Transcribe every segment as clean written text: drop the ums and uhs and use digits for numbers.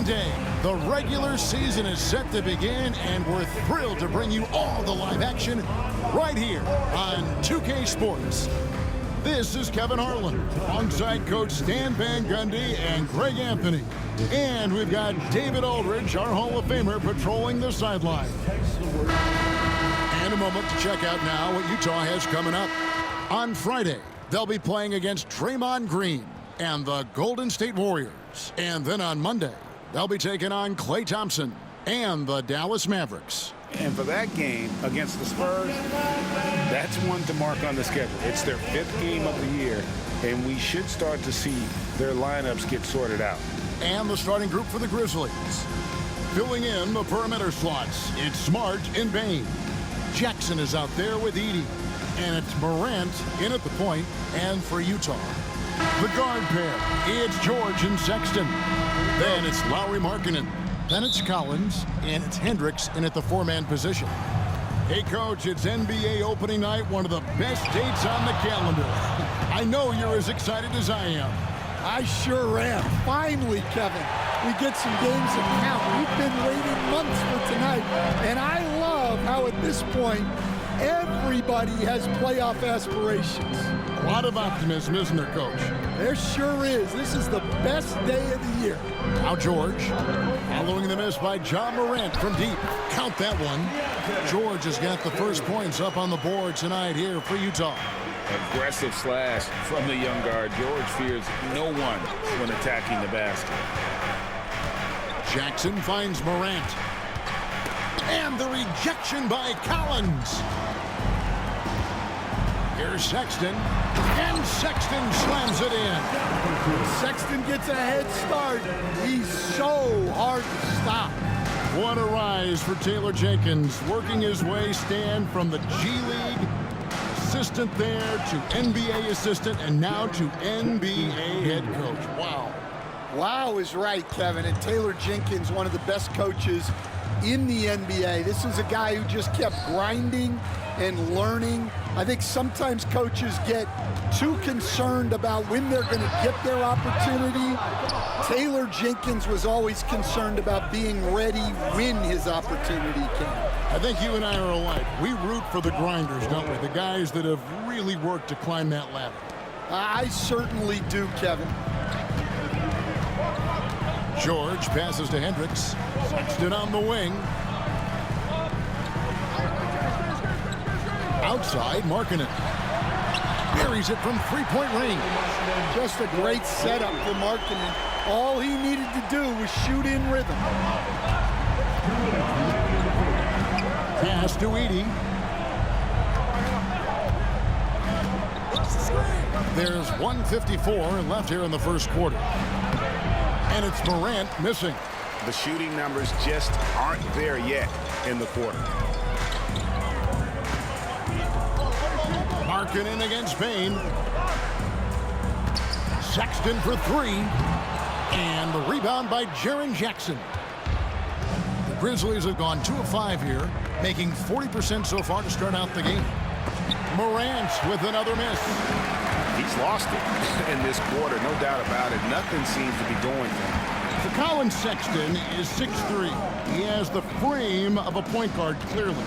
Monday. The regular season is set to begin, and we're thrilled to bring you all the live action right here on 2K Sports. This is Kevin Harlan, alongside Coach Stan Van Gundy and Greg Anthony. And we've got David Aldridge, our Hall of Famer, patrolling the sideline. And a moment to check out now what Utah has coming up. On Friday, they'll be playing against Draymond Green and the Golden State Warriors. And then on Monday, they'll be taking on Klay Thompson and the Dallas Mavericks. And for that game against the Spurs, that's one to mark on the schedule. It's their 5th game of the year, and we should start to see their lineups get sorted out. And the starting group for the Grizzlies. Filling in the perimeter slots, it's Smart and Bane. Jackson is out there with Edey. And it's Morant in at the point, and for Utah, the guard pair, it's George and Sexton. Then it's Lowry Markkanen. Then it's Collins, and it's Hendricks in at the 4-man position. Hey, Coach, it's NBA opening night, one of the best dates on the calendar. I know you're as excited as I am. I sure am. Finally, Kevin, we get some games that count. We've been waiting months for tonight, and I love how at this point, everybody has playoff aspirations. A lot of optimism, isn't there, Coach? There sure is. This is the best day of the year. Now George, following the miss by John Morant from deep. Count that one. George has got the first points up on the board tonight here for Utah. Aggressive slash from the young guard. George fears no one when attacking the basket. Jackson finds Morant. And the rejection by Collins. Here's Sexton. And Sexton slams it in. Sexton gets a head start. He's so hard to stop. What a rise for Taylor Jenkins, working his way, Stan, from the G League assistant there to NBA assistant and now to NBA head coach. Wow. Wow is right, Kevin. And Taylor Jenkins, one of the best coaches in the NBA. This is a guy who just kept grinding and learning. I think sometimes coaches get too concerned about when they're going to get their opportunity. Taylor Jenkins was always concerned about being ready when his opportunity came. I think you and I are alike. We root for the grinders, don't we? The guys that have really worked to climb that ladder. I certainly do, Kevin. George passes to Hendricks. Sexton on the wing. Outside, Markkanen. Buries it from three-point range. Just a great setup for Markkanen. All he needed to do was shoot in rhythm. Pass to Edey. There's 1:54 left here in the first quarter. And it's Morant missing. The shooting numbers just aren't there yet in the quarter. Markkanen against Bane. Sexton for three. And the rebound by Jaren Jackson. The Grizzlies have gone 2 of 5 here, making 40% so far to start out the game. Morant with another miss. He's lost it in this quarter, no doubt about it. Nothing seems to be going for him. For Colin Sexton is 6'3". He has the frame of a point guard, clearly.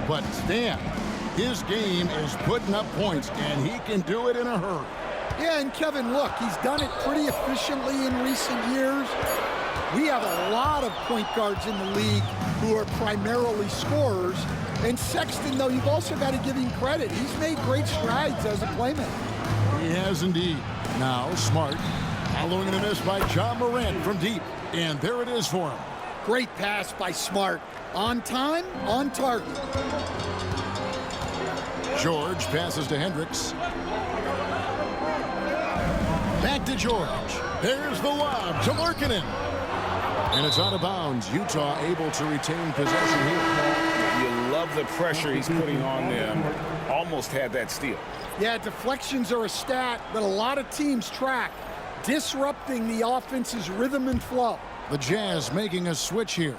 But Stan, his game is putting up points, and he can do it in a hurry. Yeah, and Kevin, look, he's done it pretty efficiently in recent years. We have a lot of point guards in the league who are primarily scorers. And Sexton, though, you've also got to give him credit. He's made great strides as a playmaker. He has indeed. Now, Smart, following the miss by John Morant from deep. And there it is for him. Great pass by Smart. On time, on target. George passes to Hendricks. Back to George. There's the lob to Markkanen. And it's out of bounds. Utah able to retain possession here. You love the pressure he's putting on them. Almost had that steal. Yeah, deflections are a stat that a lot of teams track, disrupting the offense's rhythm and flow. The Jazz making a switch here.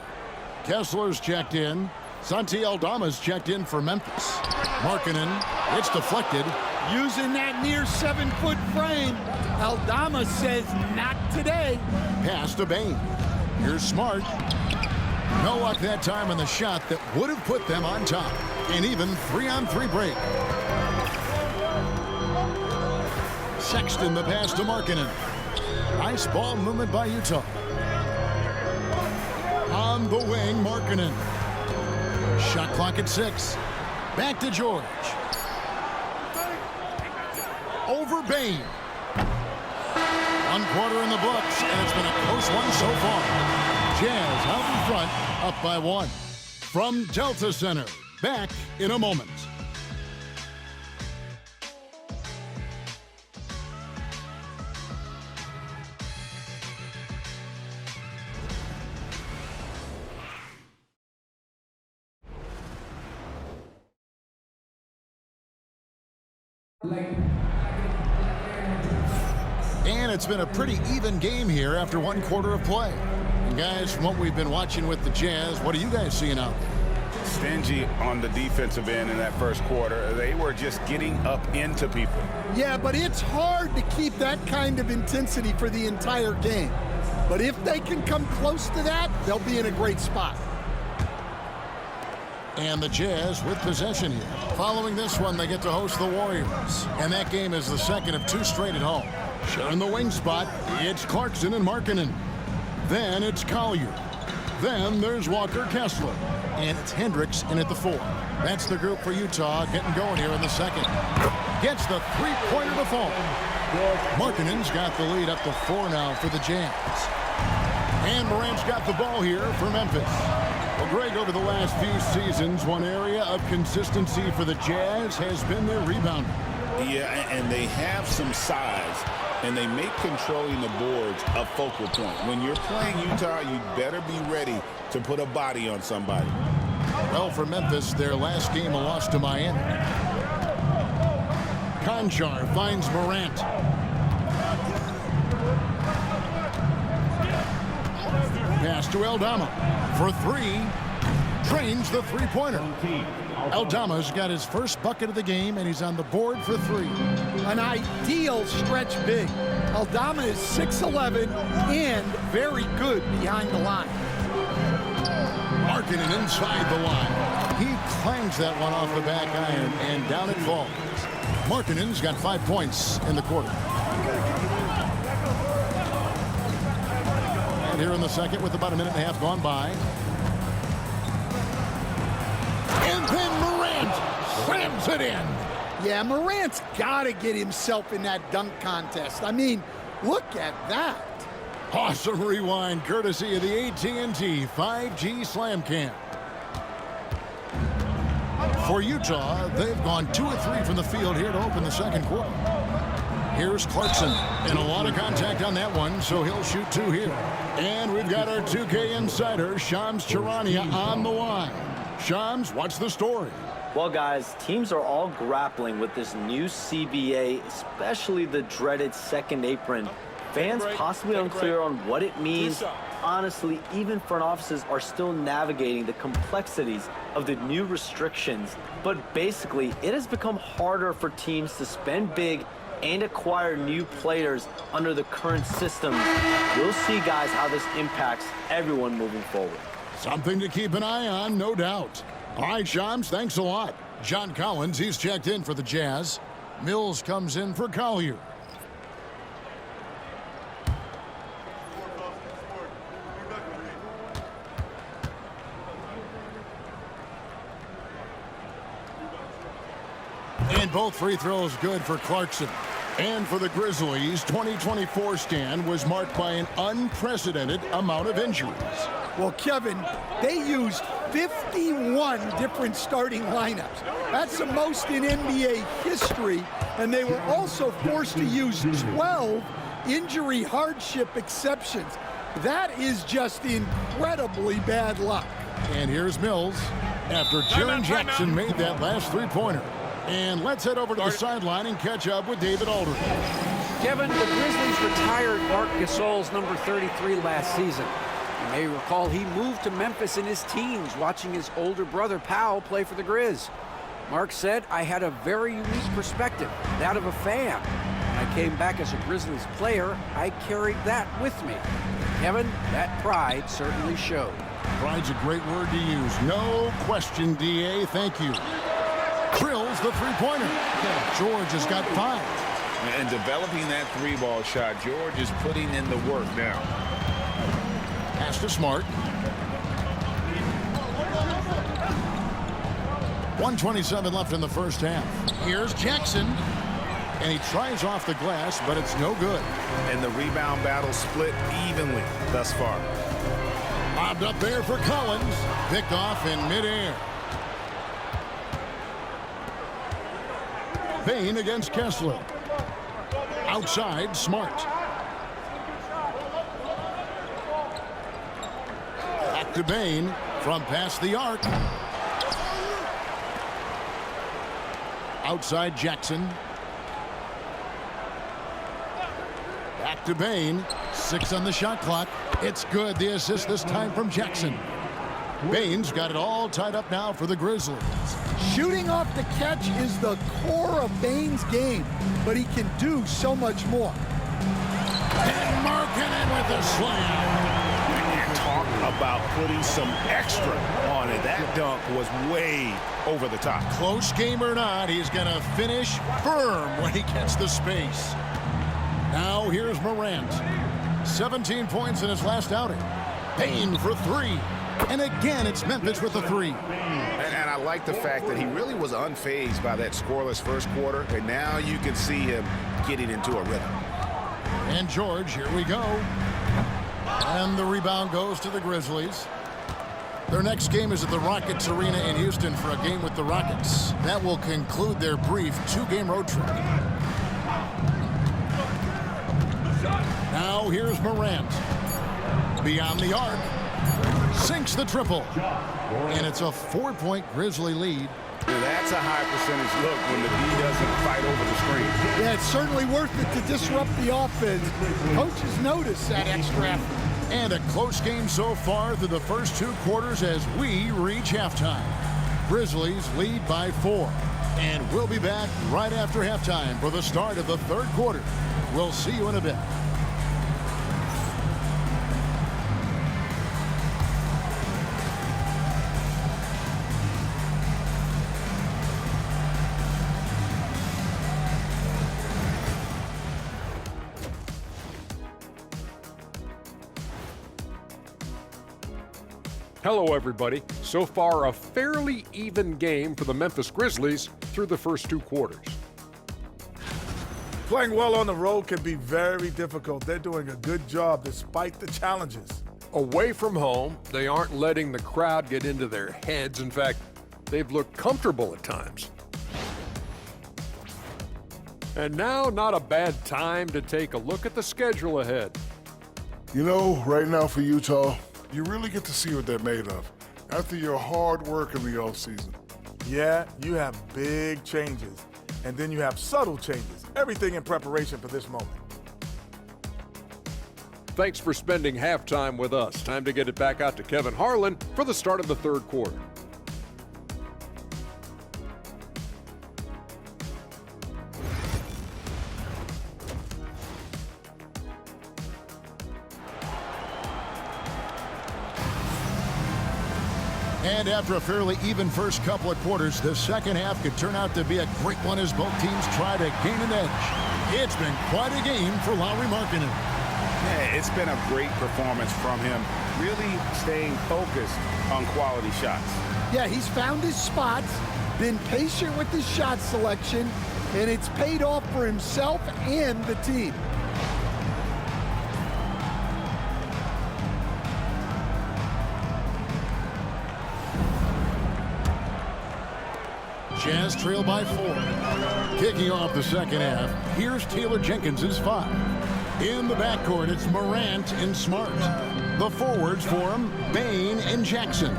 Kessler's checked in. Santi Aldama's checked in for Memphis. Markkanen, it's deflected. Using that near 7-foot frame, Aldama says not today. Pass to Bane. Here's Smart. No luck that time on the shot that would have put them on top. An even 3-on-3 break. Sexton the pass to Markkanen. Nice ball movement by Utah. On the wing, Markkanen. Shot clock at 6. Back to George. Over Bain. 1/4 in the books, and it's been a close one so far. Jazz out in front, up by 1. From Delta Center, back in a moment. And it's been a pretty even game here after 1/4 of play. And guys, from what we've been watching with the Jazz, what are you guys seeing out there? Stingy on the defensive end in that first quarter. They were just getting up into people. Yeah, but it's hard to keep that kind of intensity for the entire game. But if they can come close to that, they'll be in a great spot. And the Jazz with possession here. Following this one, they get to host the Warriors. And that game is the second of 2 straight at home. Sharing the wing spot, it's Clarkson and Markkanen. Then it's Collier. Then there's Walker Kessler. And it's Hendricks in at the 4. That's the group for Utah getting going here in the second. Gets the 3-pointer to fall. Markkanen's got the lead up to 4 now for the Jazz. And Morant's got the ball here for Memphis. Well, Greg, over the last few seasons, one area of consistency for the Jazz has been their rebounding. Yeah, and they have some size, and they make controlling the boards a focal point. When you're playing Utah, you better be ready to put a body on somebody. Well, for Memphis, their last game a loss to Miami. Conchar finds Morant. Pass to Aldama for 3. Drains the 3-pointer. Aldama's got his first bucket of the game, and he's on the board for 3. An ideal stretch big. Aldama is 6'11" and very good behind the line. Markkanen inside the line. He clangs that one off the back iron, and down it falls. Markkanen's got 5 points in the quarter. And here in the second with about a minute and a half gone by. And then Morant slams it in. Yeah, Morant's got to get himself in that dunk contest. I mean, look at that. Awesome rewind courtesy of the AT&T 5G Slam Cam. For Utah, they've gone 2 of 3 from the field here to open the second quarter. Here's Clarkson, and a lot of contact on that one, so he'll shoot 2 here. And we've got our 2K insider, Shams Charania, on the line. Shams, what's the story? Well, guys, teams are all grappling with this new CBA, especially the dreaded second apron. Fans possibly unclear on what it means. Honestly, even front offices are still navigating the complexities of the new restrictions. But basically, it has become harder for teams to spend big and acquire new players under the current system. We'll see, guys, how this impacts everyone moving forward. Something to keep an eye on, no doubt. All right, Shams, thanks a lot. John Collins, he's checked in for the Jazz. Mills comes in for Collier. And both free throws good for Clarkson. And for the Grizzlies, 2024 stand was marked by an unprecedented amount of injuries. Well, Kevin, they used 51 different starting lineups. That's the most in NBA history, and they were also forced to use 12 injury hardship exceptions. That is just incredibly bad luck. And here's Mills after Jaren Jackson made that last 3-pointer. And let's head over to the sideline and catch up with David Aldridge. Kevin, the Grizzlies retired Marc Gasol's number 33 last season. You may recall he moved to Memphis in his teens, watching his older brother Powell play for the Grizz. Mark said, "I had a very unique perspective, that of a fan. I came back as a Grizzlies player, I carried that with me. Kevin, that pride certainly showed. Pride's a great word to use. No question, D.A. Thank you. Drills the three-pointer. George has got 5. And developing that 3-ball shot, George is putting in the work now. Pass to Smart. 1:27 left in the first half. Here's Jackson. And he tries off the glass, but it's no good. And the rebound battle split evenly thus far. Lobbed up there for Collins. Picked off in midair. Bain against Kessler. Outside, Smart. Back to Bain from past the arc. Outside Jackson. Back to Bain. 6 on the shot clock. It's good. The assist this time from Jackson. Bain's got it all tied up now for the Grizzlies. Shooting off the catch is the core of Bain's game, but he can do so much more. And Markkanen with the slam. Talk about putting some extra on it. That dunk was way over the top. Close game or not, he's going to finish firm when he gets the space. Now here's Morant. 17 points in his last outing. Bain for 3. And again, it's Memphis with the 3. And I like the fact that he really was unfazed by that scoreless first quarter. And now you can see him getting into a rhythm. And George, here we go. And the rebound goes to the Grizzlies. Their next game is at the Rockets Arena in Houston for a game with the Rockets. That will conclude their brief 2-game road trip. Now here's Morant. Beyond the arc. Sinks the triple. And it's a 4-point Grizzly lead. Now that's a high percentage look when the D doesn't fight over the screen. Yeah, it's certainly worth it to disrupt the offense. Coaches notice that extra effort. And a close game so far through the first 2 quarters as we reach halftime. Grizzlies lead by 4. And we'll be back right after halftime for the start of the 3rd quarter. We'll see you in a bit. Hello, everybody. So far, a fairly even game for the Memphis Grizzlies through the first 2 quarters. Playing well on the road can be very difficult. They're doing a good job despite the challenges. Away from home, they aren't letting the crowd get into their heads. In fact, they've looked comfortable at times. And now, not a bad time to take a look at the schedule ahead. You know, right now for Utah, you really get to see what they're made of after your hard work in the offseason. Yeah, you have big changes, and then you have subtle changes. Everything in preparation for this moment. Thanks for spending halftime with us. Time to get it back out to Kevin Harlan for the start of the 3rd quarter. And after a fairly even first couple of quarters, the second half could turn out to be a great one as both teams try to gain an edge. It's been quite a game for Lauri Markkanen. Yeah, it's been a great performance from him, really staying focused on quality shots. Yeah, he's found his spots, been patient with his shot selection, and it's paid off for himself and the team. Jazz trail by 4. Kicking off the second half, here's Taylor Jenkins' 5. In the backcourt, it's Morant and Smart. The forwards for him, Bain and Jackson.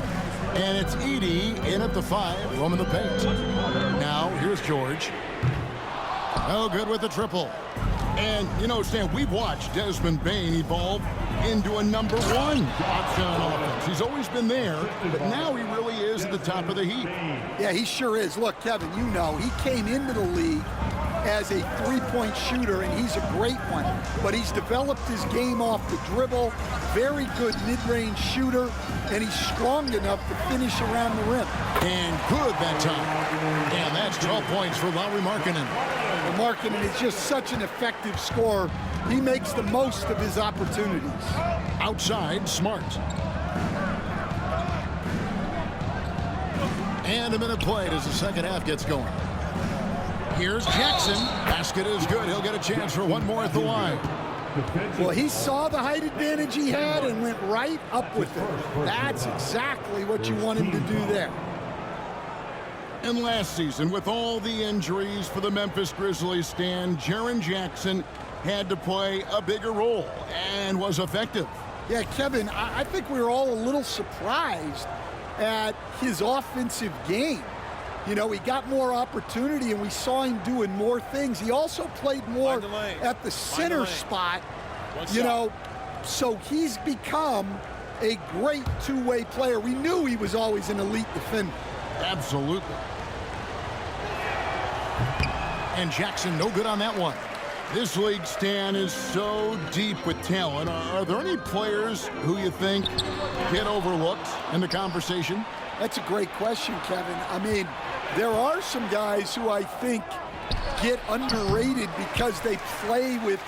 And it's Edey in at the 5, roaming the paint. Now, here's George. Oh, good with the triple. And, you know, Stan, we've watched Desmond Bain evolve into a number 1 option on offense. He's always been there, but now he really is at the top of the heap. Yeah, he sure is. Look, Kevin, you know, he came into the league as a three-point shooter, and he's a great one. But he's developed his game off the dribble, very good mid-range shooter, and he's strong enough to finish around the rim. And good that time. And that's 12 points for Lauri Markkanen. Markkanen is just such an effective scorer. He makes the most of his opportunities. Outside, Smart. And a minute played as the second half gets going. Here's Jackson. Basket is good. He'll get a chance for one more at the line. Well, he saw the height advantage he had and went right up with it. That's exactly what you want him to do there. And last season, with all the injuries for the Memphis Grizzlies, Stan, Jaren Jackson had to play a bigger role and was effective. Yeah, Kevin, I think we were all a little surprised at his offensive game. You know, he got more opportunity, and we saw him doing more things. He also played more at the center spot, you know, so he's become a great two-way player. We knew he was always an elite defender. Absolutely. And Jackson, no good on that one. This league, Stan, is so deep with talent. Are there any players who you think get overlooked in the conversation? That's a great question, Kevin. I mean, there are some guys who I think get underrated because they play with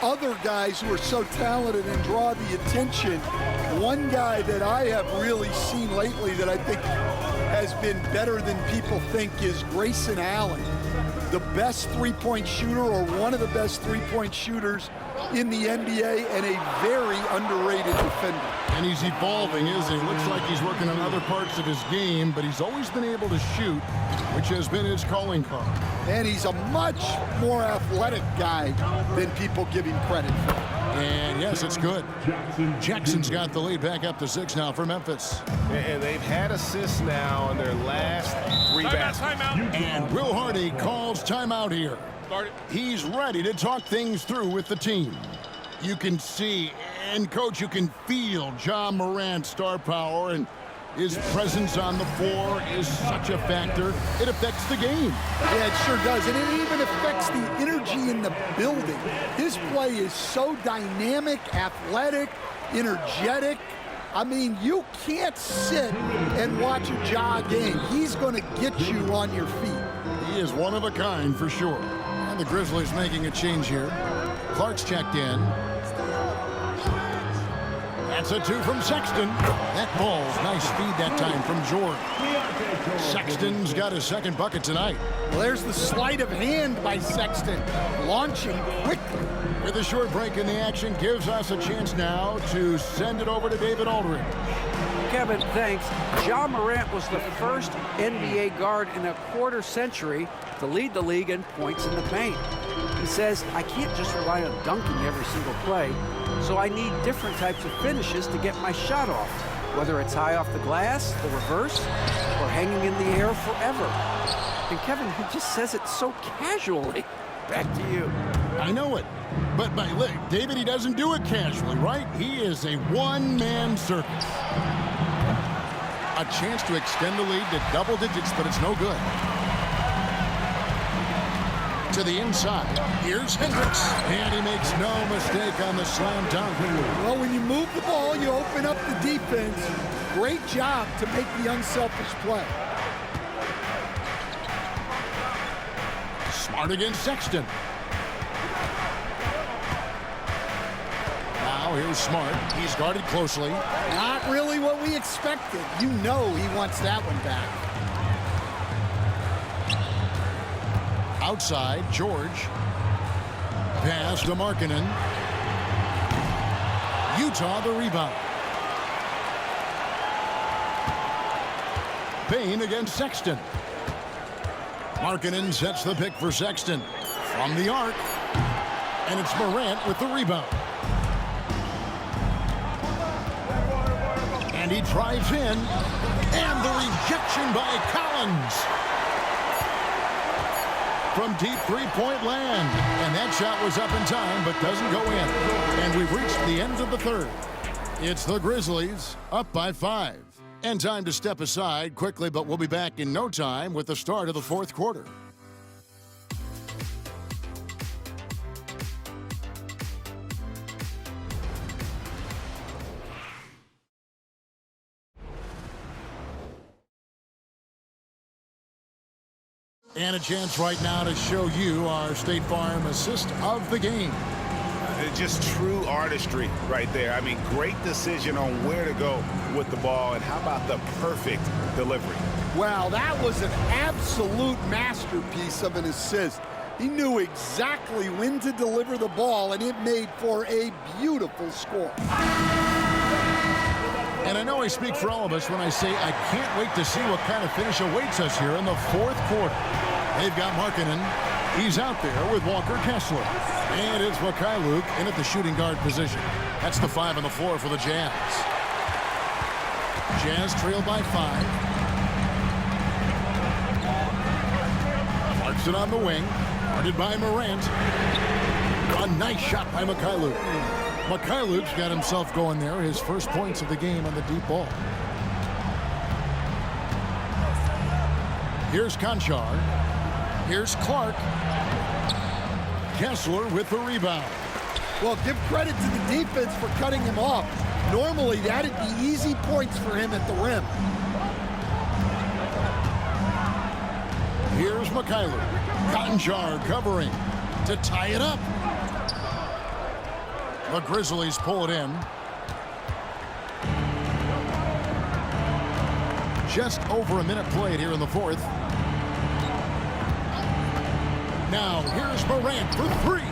other guys who are so talented and draw the attention. One guy that I have really seen lately that I think has been better than people think is Grayson Allen, the best three-point shooter or one of the best three-point shooters in the NBA and a very underrated defender. And he's evolving, isn't he? Looks like he's working on other parts of his game, but he's always been able to shoot, which has been his calling card. And he's a much more athletic guy than people give him credit for. And yes, it's good. Jackson's got the lead back up to 6 now for Memphis. And they've had assists now on their last 3 baskets. And Will Hardy calls timeout here. He's ready to talk things through with the team. You can see, and Coach, you can feel Ja Morant's star power, and his presence on the floor is such a factor. It affects the game. Yeah, it sure does. And it even affects the energy in the building. His play is so dynamic, athletic, energetic. I mean, you can't sit and watch a Ja game. He's going to get you on your feet. He is one of a kind for sure. And the Grizzlies making a change here. Clark's checked in. That's a 2 from Sexton. That ball's nice feed that time from Jordan. Sexton's got his second bucket tonight. Well, there's the sleight of hand by Sexton, launching quickly. With a short break in the action, gives us a chance now to send it over to David Aldridge. Kevin, thanks. Ja Morant was the first NBA guard in a quarter century to lead the league in points in the paint. He says, I can't just rely on dunking every single play, so I need different types of finishes to get my shot off, whether it's high off the glass, the reverse, or hanging in the air forever. And Kevin, he just says it so casually. Back to you. I know it. But David, he doesn't do it casually, right? He is a one-man circus. A chance to extend the lead to double digits, but it's no good. To the inside, here's Hendricks, and he makes no mistake on the slam dunk. Well, when you move the ball, you open up the defense. Great job to make the unselfish play. Smart against Sexton. Now here's Smart. He's guarded closely. Not really what we expected. You know he wants that one back. Outside, George. Pass to Markkanen. Utah the rebound. Payne against Sexton. Markkanen sets the pick for Sexton. From the arc. And it's Morant with the rebound. And he drives in. And the rejection by Collins. From deep three-point land. And that shot was up in time, but doesn't go in. And we've reached the end of the third. It's the Grizzlies up by 5. And time to step aside quickly, but we'll be back in no time with the start of the fourth quarter. And a chance right now to show you our State Farm assist of the game. Just true artistry right there. I mean, great decision on where to go with the ball, and how about the perfect delivery? Wow, that was an absolute masterpiece of an assist. He knew exactly when to deliver the ball, and it made for a beautiful score. And I know I speak for all of us when I say I can't wait to see what kind of finish awaits us here in the fourth quarter. They've got Markkanen. He's out there with Walker Kessler. And it's Luke in at the shooting guard position. That's the 5 on the floor for the Jazz. Jazz trail by 5. Clarkson on the wing. Guarded by Morant. A nice shot by Luke. Luke's got himself going there. His first points of the game on the deep ball. Here's Conchar. Here's Clark. Kessler with the rebound. Well, give credit to the defense for cutting him off. Normally, that'd be easy points for him at the rim. Here's Conchar covering to tie it up. The Grizzlies pull it in. Just over a minute played here in the fourth. Now, here's Morant for 3.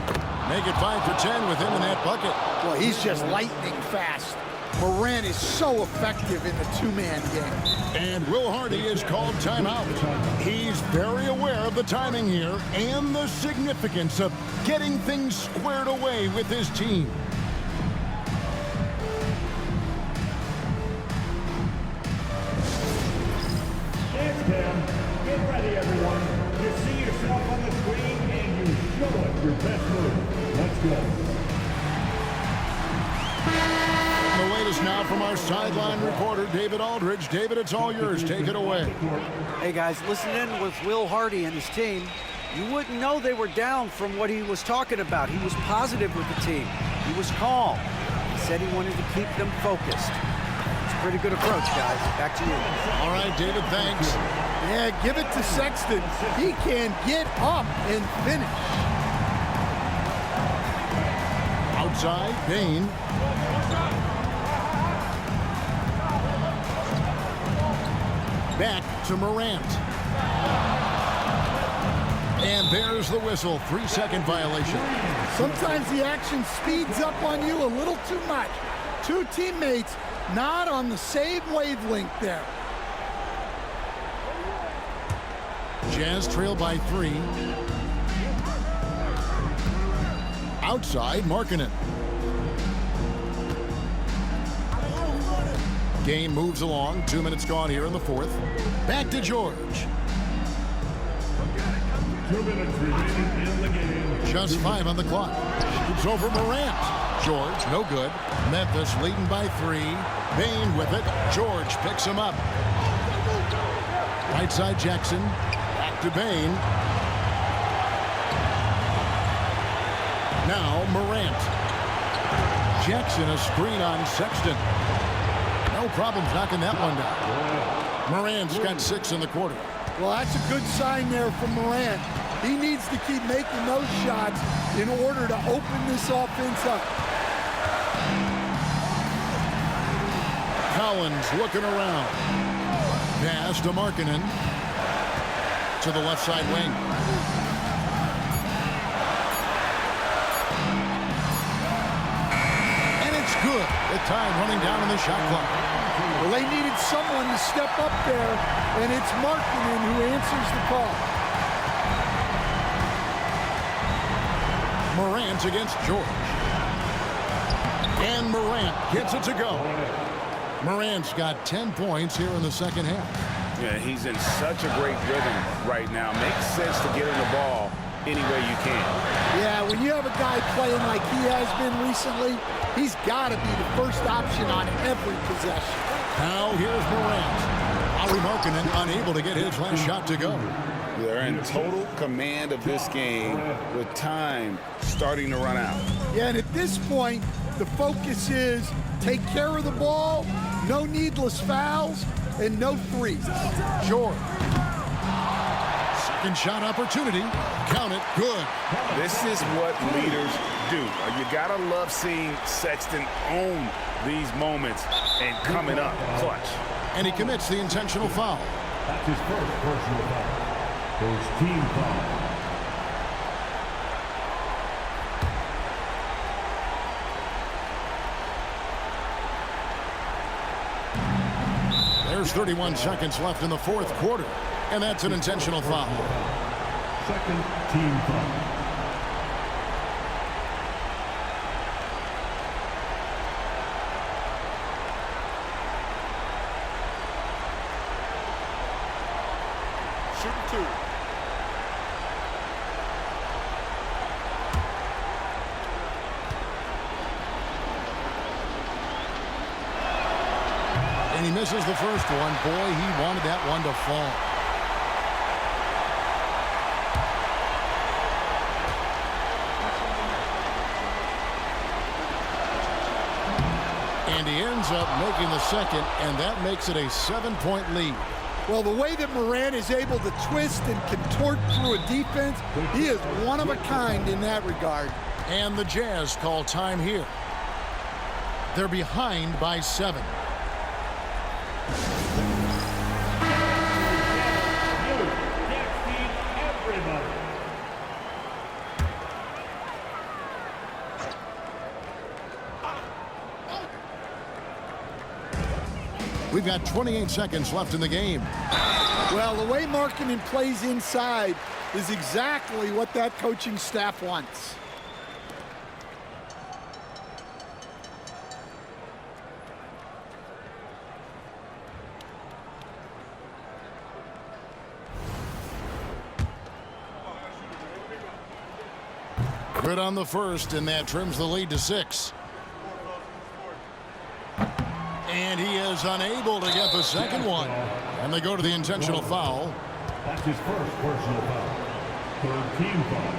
Make it 5 for 10 with him in that bucket. Well, he's just lightning fast. Morant is so effective in the two-man game. And Will Hardy is called timeout. He's very aware of the timing here and the significance of getting things squared away with his team. Get ready, everyone. You see yourself on the screen and you show us your best move. Let's go. The latest now from our sideline reporter, David Aldridge. David, it's all yours. Take it away. Hey, guys, listen in with Will Hardy and his team. You wouldn't know they were down from what he was talking about. He was positive with the team. He was calm. He said he wanted to keep them focused. It's a pretty good approach, guys. Back to you. All right, David, thanks. Yeah, give it to Sexton. He can get up and finish. Outside, Bain. Back to Morant. And there's the whistle. 3-second violation. Sometimes the action speeds up on you a little too much. Two teammates not on the same wavelength there. Jazz trail by 3. Outside, Markkanen. Game moves along. 2 minutes gone here in the fourth. Back to George. 2 minutes remaining in the game. Just 5 on the clock. Shoots over Morant. George, no good. Memphis leading by 3. Bain with it. George picks him up. Right side, Jackson. Back to Bain. Now Morant. Jackson a screen on Sexton. No problems knocking that one down. Morant's got 6 in the quarter. Well, that's a good sign there from Morant. He needs to keep making those shots in order to open this offense up. Collins looking around. Pass to Markkanen. To the left side wing. And it's good. The time running down on the shot clock. Well, they needed someone to step up there, and it's Markkanen who answers the call. Morant against George. And Morant gets it to go. Morant's got 10 points here in the second half. Yeah, he's in such a great rhythm right now. Makes sense to get him the ball any way you can. Yeah, when you have a guy playing like he has been recently, he's got to be the first option on every possession. Now here's Morant. Lauri Markkanen unable to get his last shot to go. They're in total command of this game with time starting to run out. Yeah, and at this point, the focus is take care of the ball, no needless fouls, and no threes. George. Second shot opportunity. Count it. Good. This is what leaders do. You gotta love seeing Sexton own these moments and coming up clutch. And he commits the intentional foul. That's his first personal foul. First team foul. There's 31 seconds left in the fourth quarter, and that's an intentional foul. Second team foul. Shooting 2. And he misses the first one. Boy, he wanted that one to fall. And he ends up making the second, and that makes it a 7-point lead. Well, the way that Morant is able to twist and contort through a defense, he is one of a kind in that regard. And the Jazz call time here. They're behind by 7. We've got 28 seconds left in the game. Well, the way Markkanen plays inside is exactly what that coaching staff wants. Good on the first, and that trims the lead to 6. And he is unable to get the second one. And they go to the intentional foul. That's his first personal foul. Third team foul.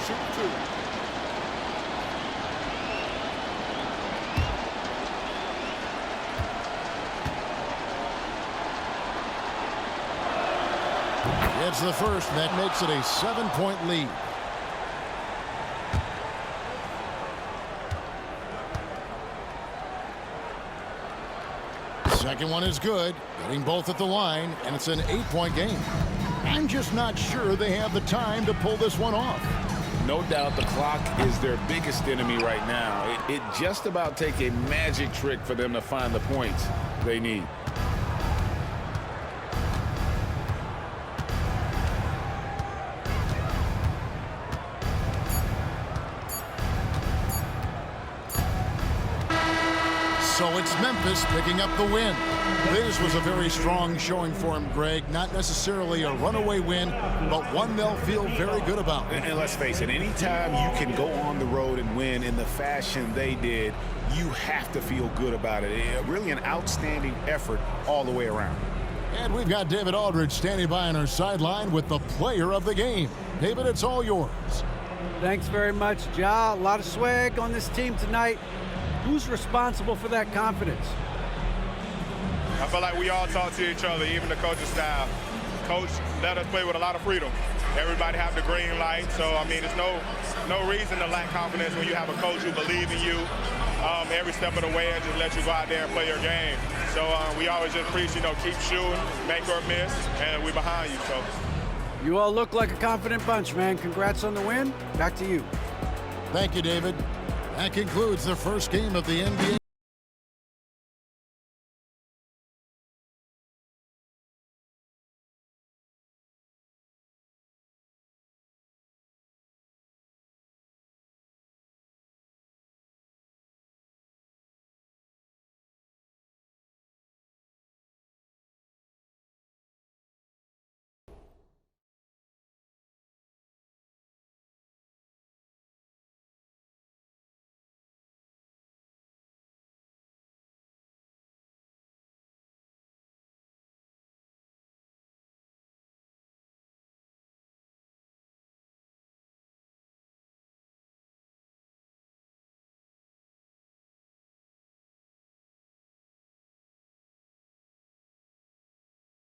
Shooting 2. It's the first, and that makes it a 7-point lead. Second one is good, getting both at the line, and it's an 8-point game. I'm just not sure they have the time to pull this one off. No doubt the clock is their biggest enemy right now. It just about take a magic trick for them to find the points they need. So it's Memphis picking up the win. This was a very strong showing for him, Greg. Not necessarily a runaway win, but one they'll feel very good about. And let's face it, anytime you can go on the road and win in the fashion they did, you have to feel good about it. Really an outstanding effort all the way around. And we've got David Aldridge standing by on our sideline with the player of the game. David, it's all yours. Thanks very much, Ja. A lot of swag on this team tonight. Who's responsible for that confidence? I feel like we all talk to each other, even the coaching staff. Coach let us play with a lot of freedom. Everybody have the green light, so I mean, there's no reason to lack confidence when you have a coach who believes in you every step of the way and just let you go out there and play your game. So we always just preach, keep shooting, make or miss, and we're behind you. So you all look like a confident bunch, man. Congrats on the win. Back to you. Thank you, David. That concludes the first game of the NBA